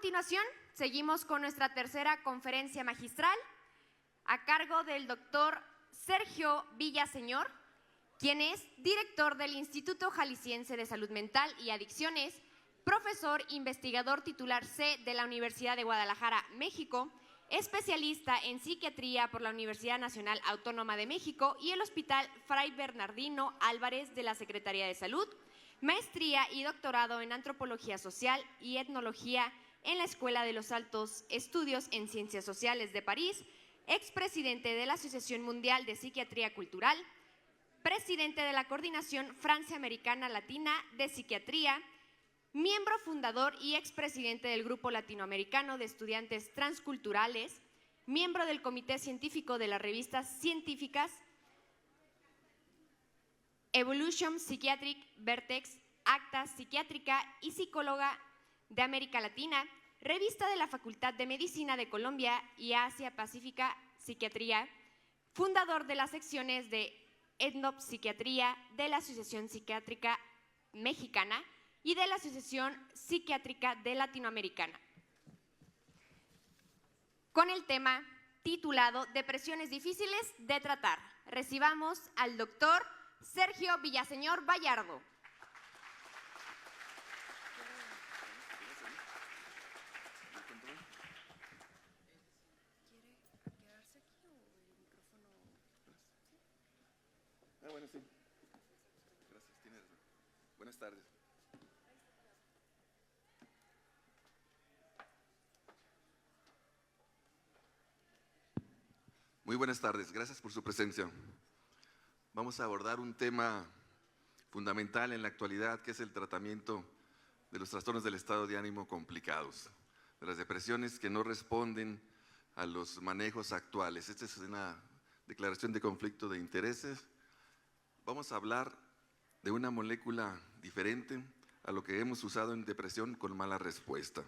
continuación, seguimos con nuestra tercera conferencia magistral a cargo del doctor Sergio Villaseñor, quien es director del Instituto Jalisciense de Salud Mental y Adicciones, profesor investigador titular C de la Universidad de Guadalajara, México, especialista en psiquiatría por la Universidad Nacional Autónoma de México y el Hospital Fray Bernardino Álvarez de la Secretaría de Salud, maestría y doctorado en Antropología Social y Etnología en la Escuela de los Altos Estudios en Ciencias Sociales de París, expresidente de la Asociación Mundial de Psiquiatría Cultural, presidente de la Coordinación Francia-Americana Latina de Psiquiatría, miembro fundador y expresidente del Grupo Latinoamericano de Estudiantes Transculturales, miembro del Comité Científico de las revistas científicas Evolution Psychiatric, Vertex, Acta Psiquiátrica y Psicóloga de América Latina, revista de la Facultad de Medicina de Colombia y Asia Pacífica Psiquiatría, fundador de las secciones de Etnopsiquiatría de la Asociación Psiquiátrica Mexicana y de la Asociación Psiquiátrica de Latinoamericana, con el tema titulado Depresiones difíciles de tratar. Recibamos al doctor Sergio Villaseñor Vallardo. Bueno, sí. Gracias, tienes razón. Buenas tardes. Muy buenas tardes, gracias por su presencia. Vamos a abordar un tema fundamental en la actualidad, que es el tratamiento de los trastornos del estado de ánimo complicados, de las depresiones que no responden a los manejos actuales. Esta es una declaración de conflicto de intereses. Vamos a hablar de una molécula diferente a lo que hemos usado en depresión con mala respuesta.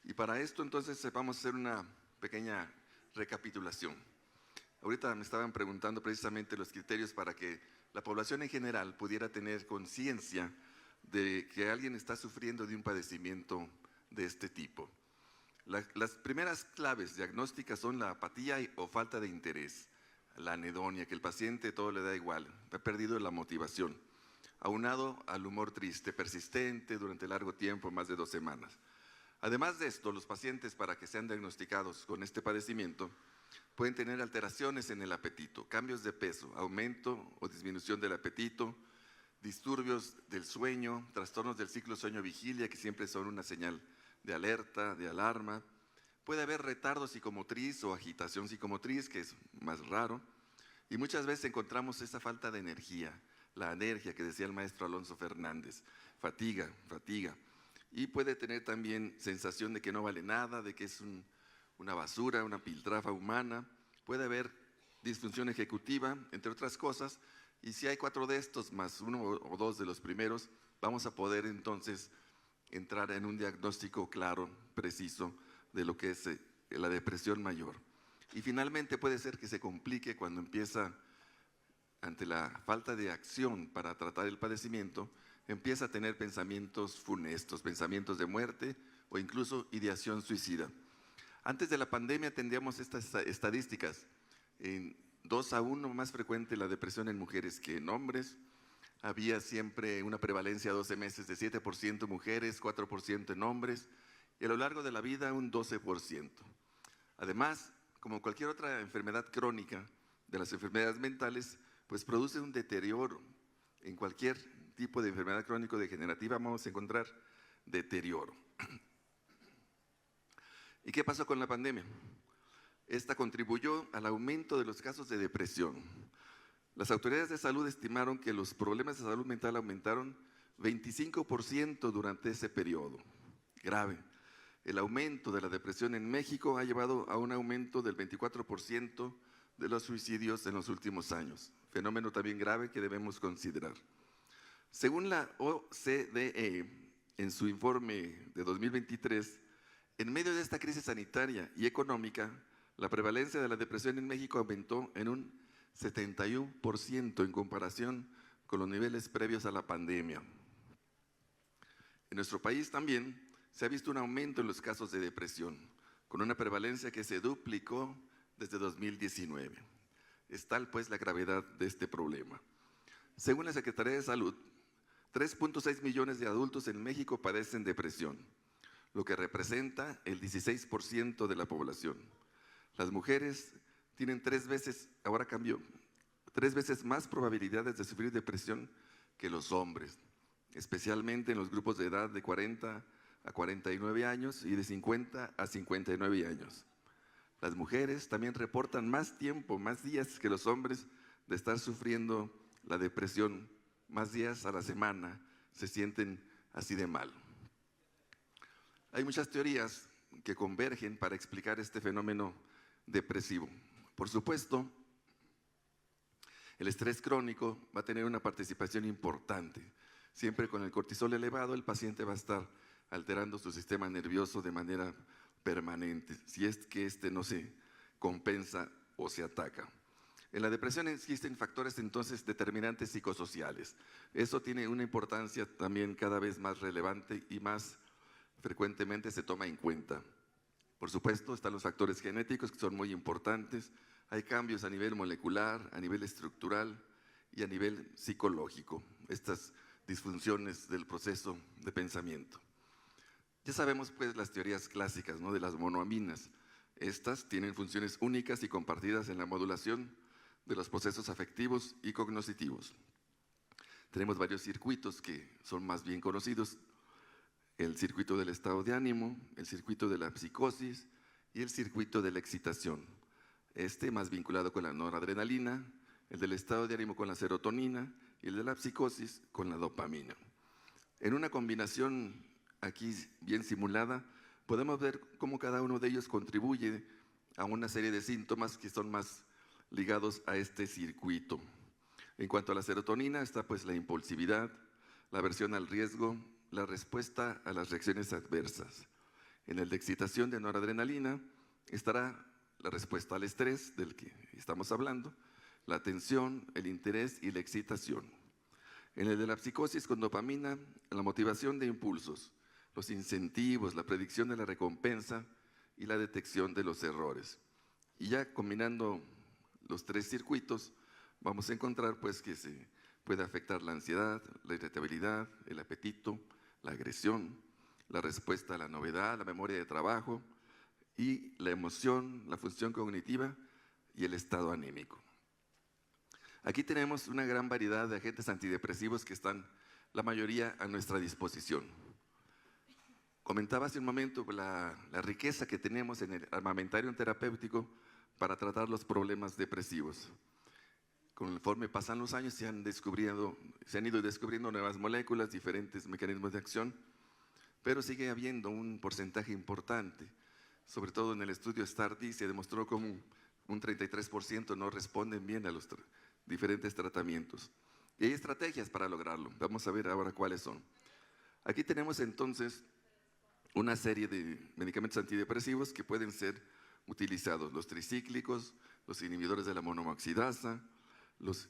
Y para esto entonces vamos a hacer una pequeña recapitulación. Ahorita me estaban preguntando precisamente los criterios para que la población en general pudiera tener conciencia de que alguien está sufriendo de un padecimiento de este tipo. Las primeras claves diagnósticas son la apatía o falta de interés, la anedonia, que el paciente todo le da igual, ha perdido la motivación, aunado al humor triste, persistente durante largo tiempo, más de 2 semanas. Además de esto, los pacientes, para que sean diagnosticados con este padecimiento, pueden tener alteraciones en el apetito, cambios de peso, aumento o disminución del apetito, disturbios del sueño, trastornos del ciclo sueño-vigilia, que siempre son una señal de alerta, de alarma. Puede haber retardo psicomotriz o agitación psicomotriz, que es más raro, y muchas veces encontramos esa falta de energía, la anergia que decía el maestro Alonso Fernández, fatiga, y puede tener también sensación de que no vale nada, de que es una basura, una piltrafa humana. Puede haber disfunción ejecutiva, entre otras cosas, y si hay 4 de estos más 1 o 2 de los primeros, vamos a poder entonces entrar en un diagnóstico claro, preciso, de lo que es la depresión mayor. Y finalmente puede ser que se complique cuando empieza, ante la falta de acción para tratar el padecimiento, empieza a tener pensamientos funestos, pensamientos de muerte o incluso ideación suicida. Antes de la pandemia tendríamos estas estadísticas, en 2-1 más frecuente la depresión en mujeres que en hombres. Había siempre una prevalencia a 12 meses de 7% mujeres, 4% en hombres, y a lo largo de la vida un 12%. Además, como cualquier otra enfermedad crónica de las enfermedades mentales, pues produce un deterioro. En cualquier tipo de enfermedad crónico-degenerativa vamos a encontrar deterioro. ¿Y qué pasó con la pandemia? Esta contribuyó al aumento de los casos de depresión. Las autoridades de salud estimaron que los problemas de salud mental aumentaron 25% durante ese periodo. Grave. El aumento de la depresión en México ha llevado a un aumento del 24% de los suicidios en los últimos años. Fenómeno también grave que debemos considerar. Según la OCDE, en su informe de 2023, en medio de esta crisis sanitaria y económica, la prevalencia de la depresión en México aumentó en un 71% en comparación con los niveles previos a la pandemia. En nuestro país también se ha visto un aumento en los casos de depresión, con una prevalencia que se duplicó desde 2019. Es tal pues la gravedad de este problema. Según la Secretaría de Salud, 3.6 millones de adultos en México padecen depresión, lo que representa el 16% de la población. Las mujeres tienen 3 veces, ahora cambió, 3 veces más probabilidades de sufrir depresión que los hombres, especialmente en los grupos de edad de 40 a 49 años y de 50 a 59 años. Las mujeres también reportan más tiempo, más días que los hombres de estar sufriendo la depresión, más días a la semana se sienten así de mal. Hay muchas teorías que convergen para explicar este fenómeno depresivo. Por supuesto, el estrés crónico va a tener una participación importante. Siempre con el cortisol elevado, el paciente va a estar alterando su sistema nervioso de manera permanente, si es que este no se compensa o se ataca. En la depresión existen factores entonces determinantes psicosociales. Eso tiene una importancia también cada vez más relevante y más frecuentemente se toma en cuenta. Por supuesto, están los factores genéticos que son muy importantes. Hay cambios a nivel molecular, a nivel estructural y a nivel psicológico. Estas disfunciones del proceso de pensamiento. Ya sabemos pues las teorías clásicas, ¿no?, de las monoaminas. Estas tienen funciones únicas y compartidas en la modulación de los procesos afectivos y cognitivos. Tenemos varios circuitos que son más bien conocidos: el circuito del estado de ánimo, el circuito de la psicosis y el circuito de la excitación. Este más vinculado con la noradrenalina, el del estado de ánimo con la serotonina y el de la psicosis con la dopamina. En una combinación aquí bien simulada, podemos ver cómo cada uno de ellos contribuye a una serie de síntomas que son más ligados a este circuito. En cuanto a la serotonina, está pues la impulsividad, la aversión al riesgo, la respuesta a las reacciones adversas. En el de excitación de noradrenalina estará la respuesta al estrés del que estamos hablando, la atención, el interés y la excitación. En el de la psicosis con dopamina, la motivación de impulsos, los incentivos, la predicción de la recompensa y la detección de los errores. Y ya combinando los 3 circuitos, vamos a encontrar pues que se puede afectar la ansiedad, la irritabilidad, el apetito, la agresión, la respuesta a la novedad, la memoria de trabajo y la emoción, la función cognitiva y el estado anímico. Aquí tenemos una gran variedad de agentes antidepresivos que están la mayoría a nuestra disposición. Comentaba hace un momento la riqueza que tenemos en el armamentario terapéutico para tratar los problemas depresivos. Conforme pasan los años se han ido descubriendo nuevas moléculas, diferentes mecanismos de acción, pero sigue habiendo un porcentaje importante. Sobre todo en el estudio STAR-D se demostró como un 33% no responden bien a los diferentes tratamientos. Y hay estrategias para lograrlo. Vamos a ver ahora cuáles son. Aquí tenemos entonces una serie de medicamentos antidepresivos que pueden ser utilizados: los tricíclicos, los inhibidores de la monoaminoxidasa, los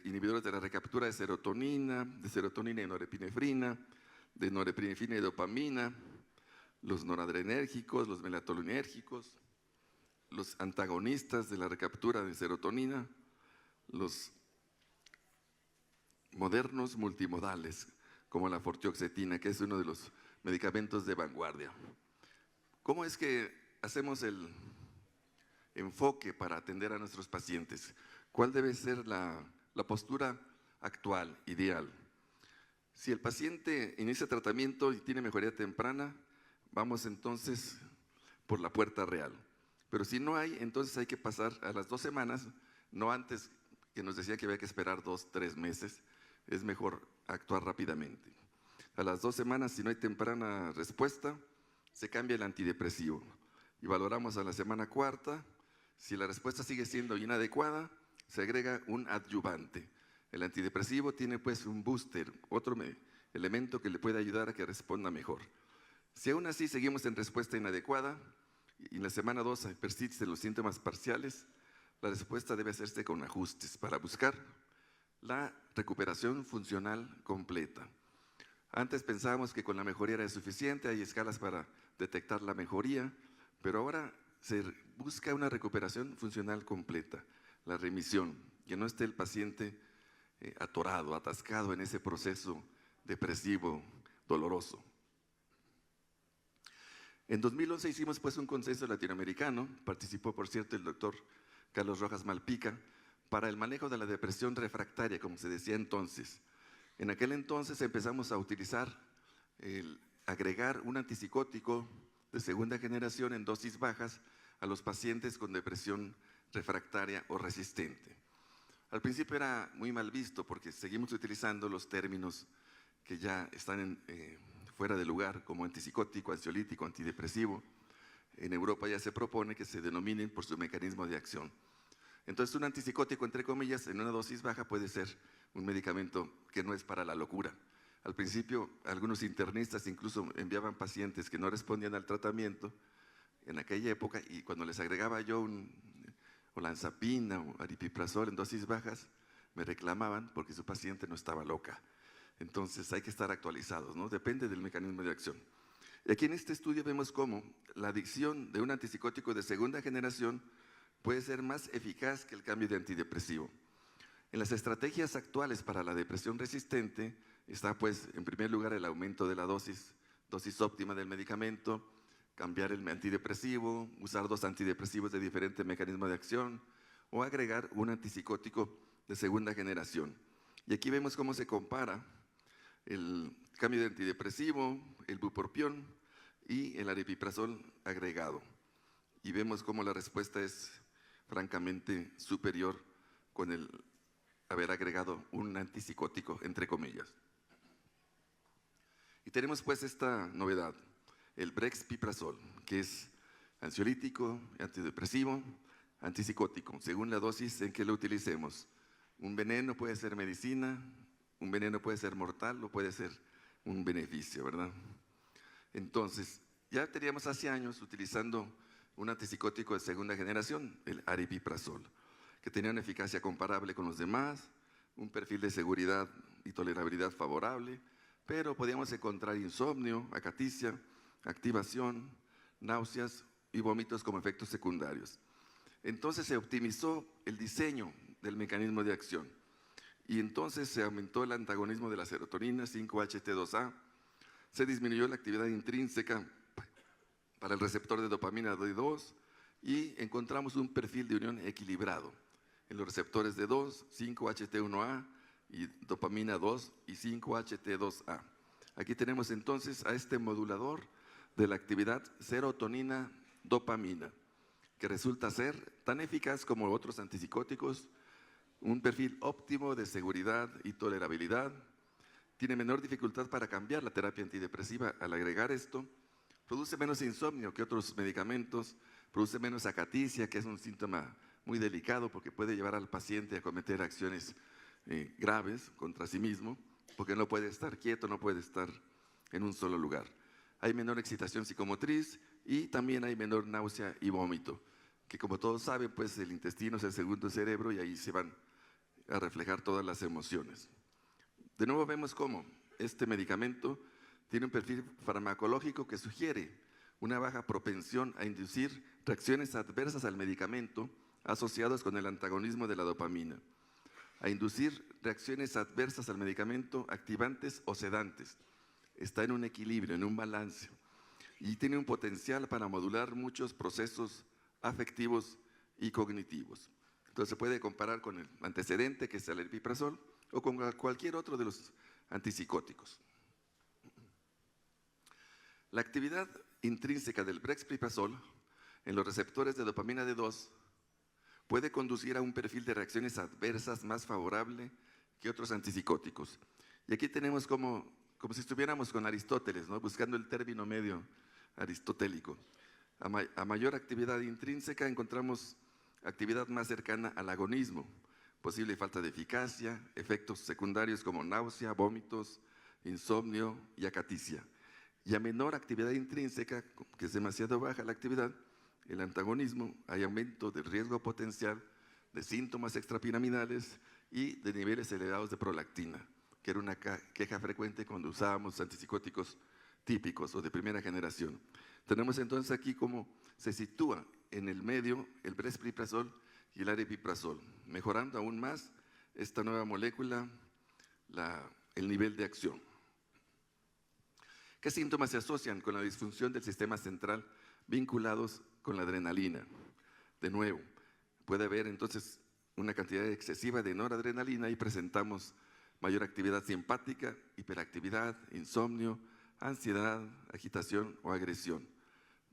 inhibidores de la recaptura de serotonina y norepinefrina, de norepinefrina y dopamina, los noradrenérgicos, los melatonérgicos, los antagonistas de la recaptura de serotonina, los modernos multimodales, como la vortioxetina, que es uno de los medicamentos de vanguardia. ¿Cómo es que hacemos el enfoque para atender a nuestros pacientes? ¿Cuál debe ser la postura actual, ideal? Si el paciente inicia tratamiento y tiene mejoría temprana, vamos entonces por la puerta real. Pero si no hay, entonces hay que pasar a las 2 semanas, no antes, que nos decía que había que esperar 2, 3 meses. Es mejor actuar rápidamente. A las 2 semanas, si no hay temprana respuesta, se cambia el antidepresivo. Y valoramos a la semana 4ª. Si la respuesta sigue siendo inadecuada, se agrega un adyuvante. El antidepresivo tiene pues un booster, otro elemento que le puede ayudar a que responda mejor. Si aún así seguimos en respuesta inadecuada y en la semana 2 persisten los síntomas parciales, la respuesta debe hacerse con ajustes para buscar la recuperación funcional completa. Antes pensábamos que con la mejoría era suficiente, hay escalas para detectar la mejoría, pero ahora se busca una recuperación funcional completa, la remisión, que no esté el paciente atorado, atascado en ese proceso depresivo, doloroso. En 2011 hicimos pues un consenso latinoamericano, participó por cierto el doctor Carlos Rojas Malpica, para el manejo de la depresión refractaria, como se decía entonces. En aquel entonces empezamos a utilizar, agregar un antipsicótico de segunda generación en dosis bajas a los pacientes con depresión refractaria o resistente. Al principio era muy mal visto porque seguimos utilizando los términos que ya están fuera de lugar, como antipsicótico, ansiolítico, antidepresivo. En Europa ya se propone que se denominen por su mecanismo de acción. Entonces, un antipsicótico, entre comillas, en una dosis baja puede ser un medicamento que no es para la locura. Al principio, algunos internistas incluso enviaban pacientes que no respondían al tratamiento en aquella época, y cuando les agregaba yo olanzapina o aripiprazol en dosis bajas, me reclamaban porque su paciente no estaba loca. Entonces hay que estar actualizados, ¿no? Depende del mecanismo de acción. Y aquí en este estudio vemos cómo la adicción de un antipsicótico de segunda generación puede ser más eficaz que el cambio de antidepresivo. En las estrategias actuales para la depresión resistente está pues en primer lugar el aumento de la dosis óptima del medicamento, cambiar el antidepresivo, usar 2 antidepresivos de diferente mecanismo de acción o agregar un antipsicótico de segunda generación. Y aquí vemos cómo se compara el cambio de antidepresivo, el bupropión y el aripiprazol agregado. Y vemos cómo la respuesta es francamente superior con el haber agregado un antipsicótico, entre comillas. Y tenemos pues esta novedad, el brexpiprazol, que es ansiolítico, antidepresivo, antipsicótico, según la dosis en que lo utilicemos. Un veneno puede ser medicina, un veneno puede ser mortal o puede ser un beneficio, ¿verdad? Entonces, ya teníamos hace años utilizando un antipsicótico de segunda generación, el aripiprazol, que tenía una eficacia comparable con los demás, un perfil de seguridad y tolerabilidad favorable, pero podíamos encontrar insomnio, acaticia, activación, náuseas y vómitos como efectos secundarios. Entonces se optimizó el diseño del mecanismo de acción y entonces se aumentó el antagonismo de la serotonina 5-HT2A, se disminuyó la actividad intrínseca para el receptor de dopamina D2 y encontramos un perfil de unión equilibrado en los receptores D2, 5-HT1A y dopamina 2 y 5-HT2A. Aquí tenemos entonces a este modulador de la actividad serotonina-dopamina, que resulta ser tan eficaz como otros antipsicóticos, un perfil óptimo de seguridad y tolerabilidad, tiene menor dificultad para cambiar la terapia antidepresiva al agregar esto, produce menos insomnio que otros medicamentos, produce menos acaticia, que es un síntoma muy delicado porque puede llevar al paciente a cometer acciones graves contra sí mismo, porque no puede estar quieto, no puede estar en un solo lugar. Hay menor excitación psicomotriz y también hay menor náusea y vómito, que como todos saben, pues el intestino es el segundo cerebro y ahí se van a reflejar todas las emociones. De nuevo vemos cómo este medicamento tiene un perfil farmacológico que sugiere una baja propensión a inducir reacciones adversas al medicamento asociadas con el antagonismo de la dopamina, a inducir reacciones adversas al medicamento activantes o sedantes. Está en un equilibrio, en un balance, y tiene un potencial para modular muchos procesos afectivos y cognitivos. Entonces se puede comparar con el antecedente, que es el aripiprazol, o con cualquier otro de los antipsicóticos. La actividad intrínseca del brexpiprazol en los receptores de dopamina D2 puede conducir a un perfil de reacciones adversas más favorable que otros antipsicóticos. Y aquí tenemos como si estuviéramos con Aristóteles, ¿no? Buscando el término medio aristotélico. A mayor actividad intrínseca encontramos actividad más cercana al agonismo, posible falta de eficacia, efectos secundarios como náusea, vómitos, insomnio y acaticia. Y a menor actividad intrínseca, que es demasiado baja la actividad, el antagonismo, hay aumento del riesgo potencial de síntomas extrapiramidales y de niveles elevados de prolactina, que era una queja frecuente cuando usábamos antipsicóticos típicos o de primera generación. Tenemos entonces aquí cómo se sitúa en el medio el brexpiprazol y el aripiprazol, mejorando aún más esta nueva molécula el nivel de acción. ¿Qué síntomas se asocian con la disfunción del sistema central vinculados con la adrenalina? De nuevo, puede haber entonces una cantidad excesiva de noradrenalina y presentamos mayor actividad simpática, hiperactividad, insomnio, ansiedad, agitación o agresión.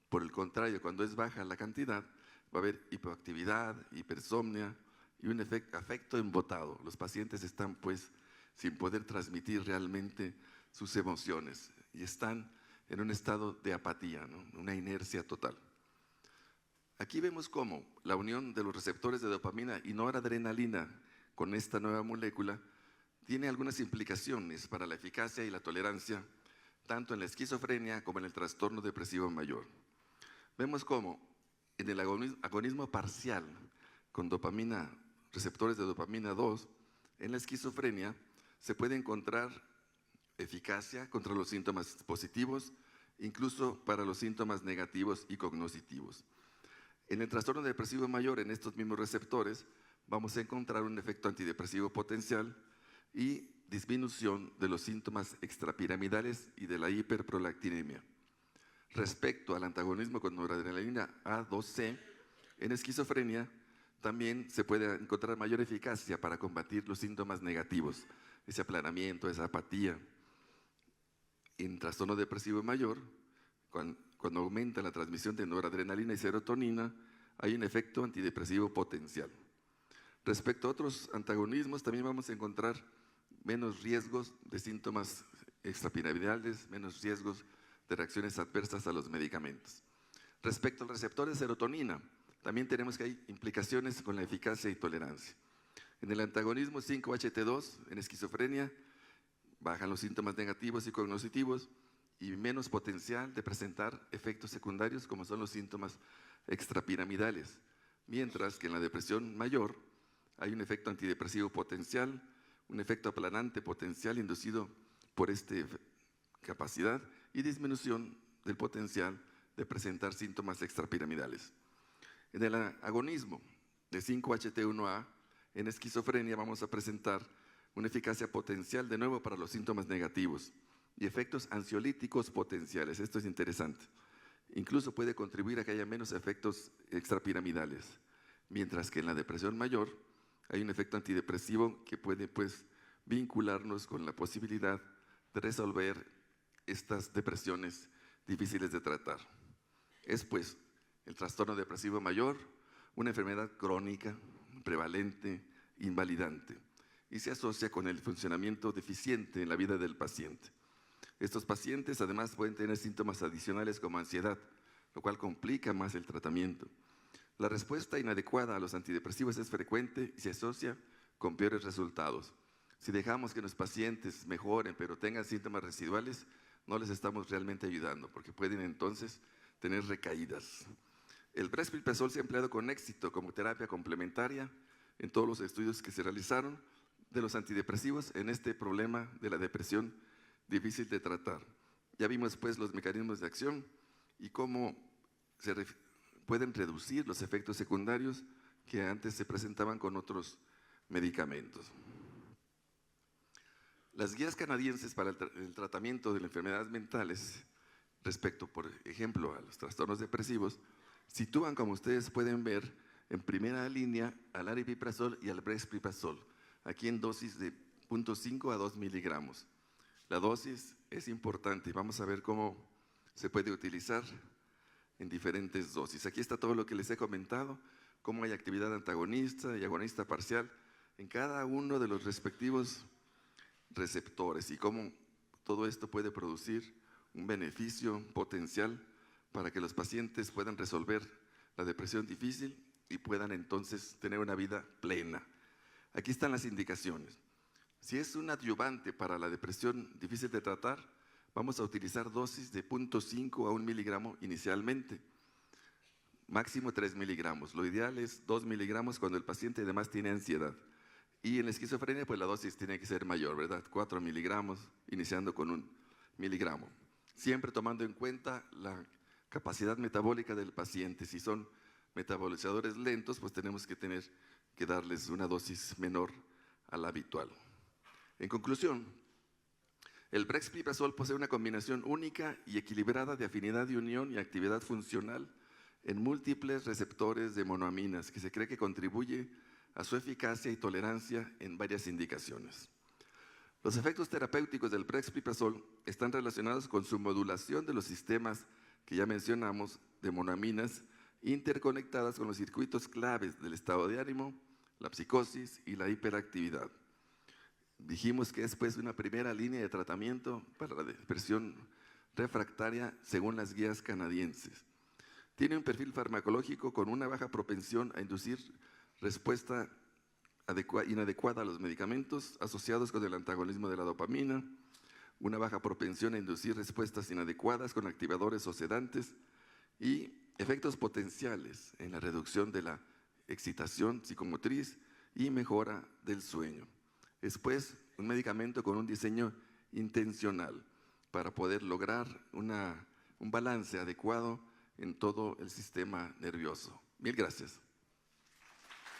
Por el contrario, cuando es baja la cantidad, va a haber hipoactividad, hipersomnia y un afecto embotado. Los pacientes están pues sin poder transmitir realmente sus emociones y están en un estado de apatía, ¿no? Una inercia total. Aquí vemos cómo la unión de los receptores de dopamina y noradrenalina con esta nueva molécula tiene algunas implicaciones para la eficacia y la tolerancia, tanto en la esquizofrenia como en el trastorno depresivo mayor. Vemos cómo en el agonismo parcial con dopamina, receptores de dopamina 2, en la esquizofrenia se puede encontrar eficacia contra los síntomas positivos, incluso para los síntomas negativos y cognitivos. En el trastorno depresivo mayor, en estos mismos receptores, vamos a encontrar un efecto antidepresivo potencial y disminución de los síntomas extrapiramidales y de la hiperprolactinemia. Respecto al antagonismo con noradrenalina A2C, en esquizofrenia también se puede encontrar mayor eficacia para combatir los síntomas negativos, ese aplanamiento, esa apatía. En trastorno depresivo mayor, cuando aumenta la transmisión de noradrenalina y serotonina, hay un efecto antidepresivo potencial. Respecto a otros antagonismos, también vamos a encontrar menos riesgos de síntomas extrapiramidales, menos riesgos de reacciones adversas a los medicamentos. Respecto al receptor de serotonina, también tenemos que hay implicaciones con la eficacia y tolerancia. En el antagonismo 5-HT2, en esquizofrenia, bajan los síntomas negativos y cognitivos y menos potencial de presentar efectos secundarios como son los síntomas extrapiramidales, mientras que en la depresión mayor hay un efecto antidepresivo potencial, un efecto aplanante potencial inducido por esta capacidad y disminución del potencial de presentar síntomas extrapiramidales. En el agonismo de 5-HT1A, en esquizofrenia vamos a presentar una eficacia potencial de nuevo para los síntomas negativos y efectos ansiolíticos potenciales. Esto es interesante. Incluso puede contribuir a que haya menos efectos extrapiramidales, mientras que en la depresión mayor hay un efecto antidepresivo que puede pues vincularnos con la posibilidad de resolver estas depresiones difíciles de tratar. Es pues el trastorno depresivo mayor, una enfermedad crónica, prevalente, invalidante, y se asocia con el funcionamiento deficiente en la vida del paciente. Estos pacientes además pueden tener síntomas adicionales como ansiedad, lo cual complica más el tratamiento. La respuesta inadecuada a los antidepresivos es frecuente y se asocia con peores resultados. Si dejamos que los pacientes mejoren pero tengan síntomas residuales, no les estamos realmente ayudando porque pueden entonces tener recaídas. El brexpiprazol se ha empleado con éxito como terapia complementaria en todos los estudios que se realizaron de los antidepresivos en este problema de la depresión difícil de tratar. Ya vimos pues los mecanismos de acción y cómo pueden reducir los efectos secundarios que antes se presentaban con otros medicamentos. Las guías canadienses para el tratamiento de las enfermedades mentales, respecto, por ejemplo, a los trastornos depresivos, sitúan, como ustedes pueden ver, en primera línea al aripiprazol y al brexpiprazol, aquí en dosis de 0.5 a 2 miligramos. La dosis es importante y vamos a ver cómo se puede utilizar en diferentes dosis. Aquí está todo lo que les he comentado, cómo hay actividad antagonista y agonista parcial en cada uno de los respectivos receptores y cómo todo esto puede producir un beneficio potencial para que los pacientes puedan resolver la depresión difícil y puedan entonces tener una vida plena. Aquí están las indicaciones. Si es un adyuvante para la depresión difícil de tratar, vamos a utilizar dosis de 0.5 a 1 miligramo inicialmente, máximo 3 miligramos. Lo ideal es 2 miligramos cuando el paciente además tiene ansiedad Y en la esquizofrenia, pues la dosis tiene que ser mayor, ¿verdad? 4 miligramos, iniciando con 1 miligramo. Siempre tomando en cuenta la capacidad metabólica del paciente. Si son metabolizadores lentos, pues tenemos que darles una dosis menor a la habitual. En conclusión, el brexpiprazol posee una combinación única y equilibrada de afinidad de unión y actividad funcional en múltiples receptores de monoaminas, que se cree que contribuye a su eficacia y tolerancia en varias indicaciones. Los efectos terapéuticos del brexpiprazol están relacionados con su modulación de los sistemas que ya mencionamos de monoaminas interconectadas con los circuitos claves del estado de ánimo, la psicosis y la hiperactividad. Dijimos que es pues una primera línea de tratamiento para la depresión refractaria según las guías canadienses. Tiene un perfil farmacológico con una baja propensión a inducir respuesta inadecuada a los medicamentos asociados con el antagonismo de la dopamina, una baja propensión a inducir respuestas inadecuadas con activadores o sedantes y efectos potenciales en la reducción de la excitación psicomotriz y mejora del sueño. Es pues un medicamento con un diseño intencional para poder lograr un balance adecuado en todo el sistema nervioso. Mil gracias.